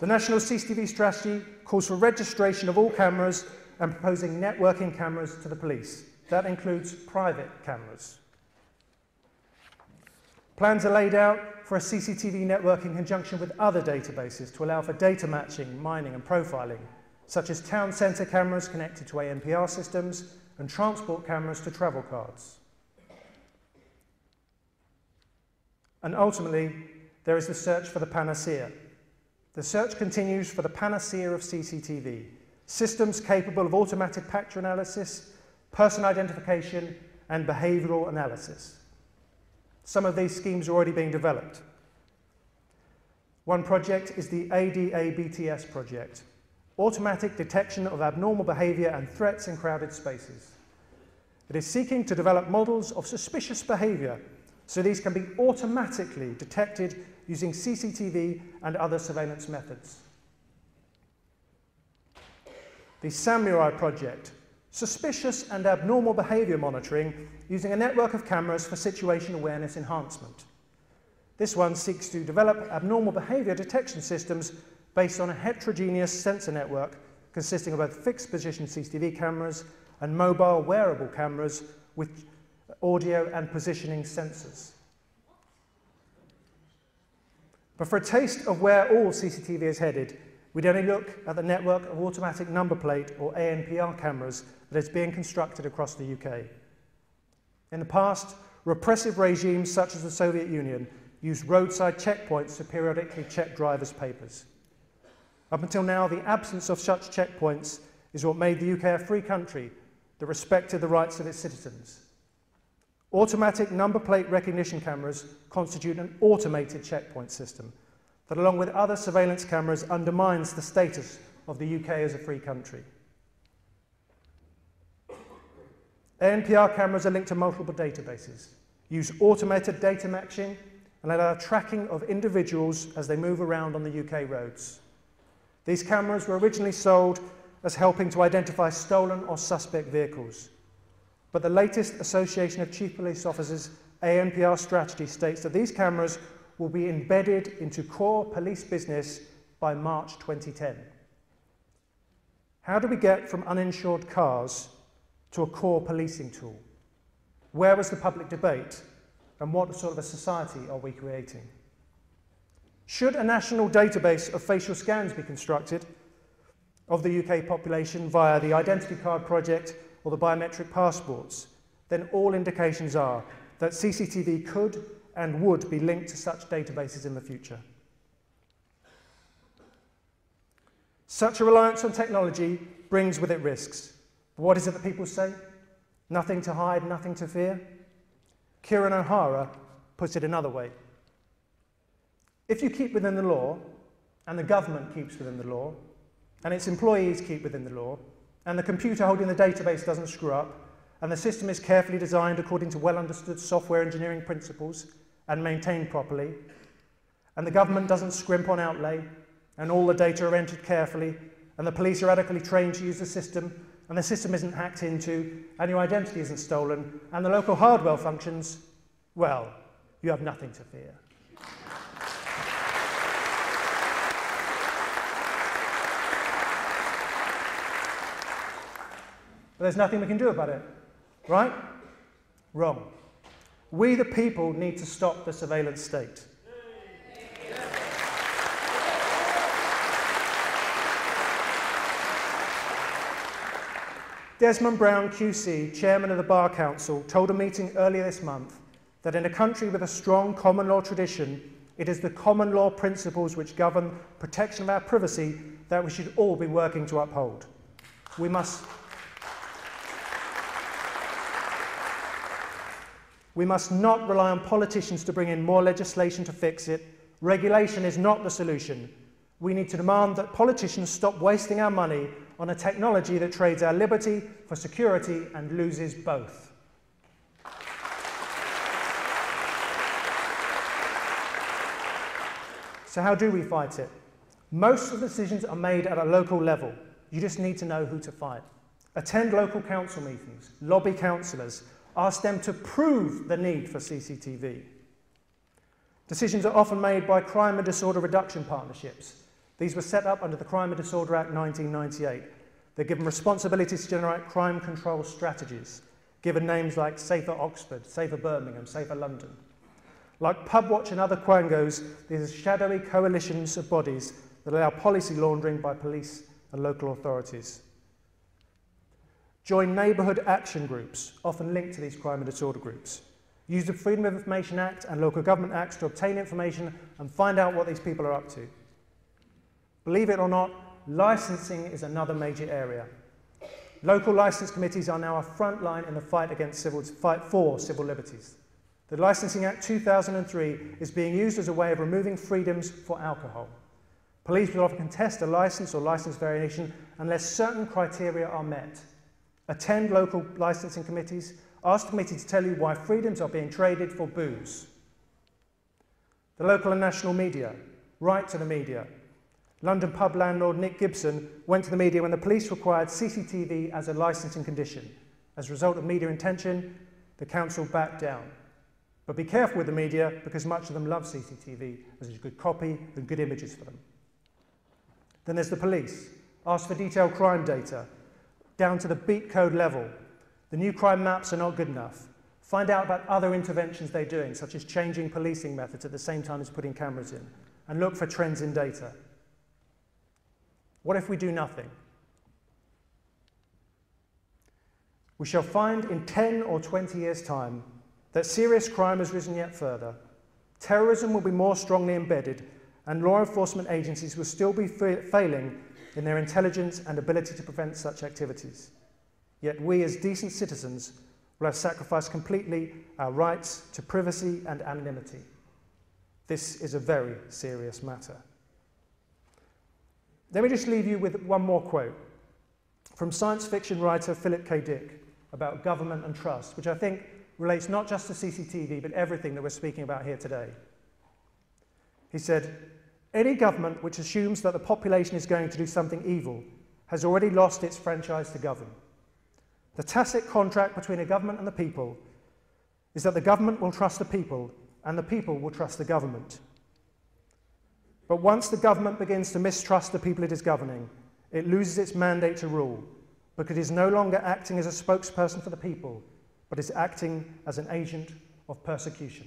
The National CCTV strategy calls for registration of all cameras and proposing networking cameras to the police. That includes private cameras. Plans are laid out for a CCTV network in conjunction with other databases to allow for data matching, mining and profiling, such as town centre cameras connected to ANPR systems and transport cameras to travel cards. And ultimately, there is the search for the panacea. The search continues for the panacea of CCTV, systems capable of automatic factor analysis, person identification, and behavioural analysis. Some of these schemes are already being developed. One project is the ADA-BTS project, Automatic Detection of Abnormal Behaviour and Threats in Crowded Spaces. It is seeking to develop models of suspicious behaviour so these can be automatically detected using CCTV and other surveillance methods. The Samurai project, Suspicious and Abnormal Behaviour Monitoring using a network of cameras for situation awareness enhancement. This one seeks to develop abnormal behaviour detection systems based on a heterogeneous sensor network consisting of both fixed position CCTV cameras and mobile wearable cameras with audio and positioning sensors. But for a taste of where all CCTV is headed, we'd only look at the network of automatic number plate or ANPR cameras that is being constructed across the UK. In the past, repressive regimes such as the Soviet Union used roadside checkpoints to periodically check drivers' papers. Up until now, the absence of such checkpoints is what made the UK a free country that respected the rights of its citizens. Automatic number plate recognition cameras constitute an automated checkpoint system that, along with other surveillance cameras, undermines the status of the UK as a free country. ANPR cameras are linked to multiple databases, use automated data matching, and allow tracking of individuals as they move around on the UK roads. These cameras were originally sold as helping to identify stolen or suspect vehicles. But the latest Association of Chief Police Officers ANPR strategy states that these cameras will be embedded into core police business by March 2010. How do we get from uninsured cars to a core policing tool? Where was the public debate? And what sort of a society are we creating? Should a national database of facial scans be constructed of the UK population via the Identity Card Project or the biometric passports, then all indications are that CCTV could and would be linked to such databases in the future. Such a reliance on technology brings with it risks. But what is it that people say? Nothing to hide, nothing to fear? Kieran O'Hara puts it another way. If you keep within the law, and the government keeps within the law, and its employees keep within the law, and the computer holding the database doesn't screw up, and the system is carefully designed according to well-understood software engineering principles and maintained properly, and the government doesn't scrimp on outlay, and all the data are entered carefully, and the police are adequately trained to use the system, and the system isn't hacked into, and your identity isn't stolen, and the local hardware functions, well, you have nothing to fear. But there's nothing we can do about it, right? Wrong. We, the people, need to stop the surveillance state. Desmond Brown QC, chairman of the Bar Council, told a meeting earlier this month that in a country with a strong common law tradition, it is the common law principles which govern protection of our privacy that we should all be working to uphold. We must not rely on politicians to bring in more legislation to fix it. Regulation is not the solution. We need to demand that politicians stop wasting our money on a technology that trades our liberty for security and loses both. So how do we fight it? Most of the decisions are made at a local level. You just need to know who to fight. Attend local council meetings, lobby councillors, ask them to prove the need for CCTV. Decisions are often made by crime and disorder reduction partnerships, These were set up under the Crime and Disorder Act 1998. They're given responsibilities to generate crime control strategies, given names like Safer Oxford, Safer Birmingham, Safer London. Like Pubwatch and other quangos, these are shadowy coalitions of bodies that allow policy laundering by police and local authorities. Join neighbourhood action groups, often linked to these crime and disorder groups. Use the Freedom of Information Act and Local Government Acts to obtain information and find out what these people are up to. Believe it or not, licensing is another major area. Local licence committees are now a front line in the fight for civil liberties. The Licensing Act 2003 is being used as a way of removing freedoms for alcohol. Police will often contest a licence or licence variation unless certain criteria are met. Attend local licensing committees. Ask the committee to tell you why freedoms are being traded for booze. The local and national media. Write to the media. London pub landlord Nick Gibson went to the media when the police required CCTV as a licensing condition. As a result of media intention, the council backed down. But be careful with the media, because much of them love CCTV as a good copy and good images for them. Then there's the police. Ask for detailed crime data, down to the beat code level. The new crime maps are not good enough. Find out about other interventions they're doing, such as changing policing methods at the same time as putting cameras in, and look for trends in data. What if we do nothing? We shall find in 10 or 20 years' time that serious crime has risen yet further, terrorism will be more strongly embedded, and law enforcement agencies will still be failing in their intelligence and ability to prevent such activities. Yet we as decent citizens will have sacrificed completely our rights to privacy and anonymity. This is a very serious matter. Let me just leave you with one more quote from science fiction writer Philip K. Dick about government and trust, which I think relates not just to CCTV, but everything that we're speaking about here today. He said, "Any government which assumes that the population is going to do something evil has already lost its franchise to govern. The tacit contract between a government and the people is that the government will trust the people and the people will trust the government. But once the government begins to mistrust the people it is governing, it loses its mandate to rule, because it is no longer acting as a spokesperson for the people, but is acting as an agent of persecution."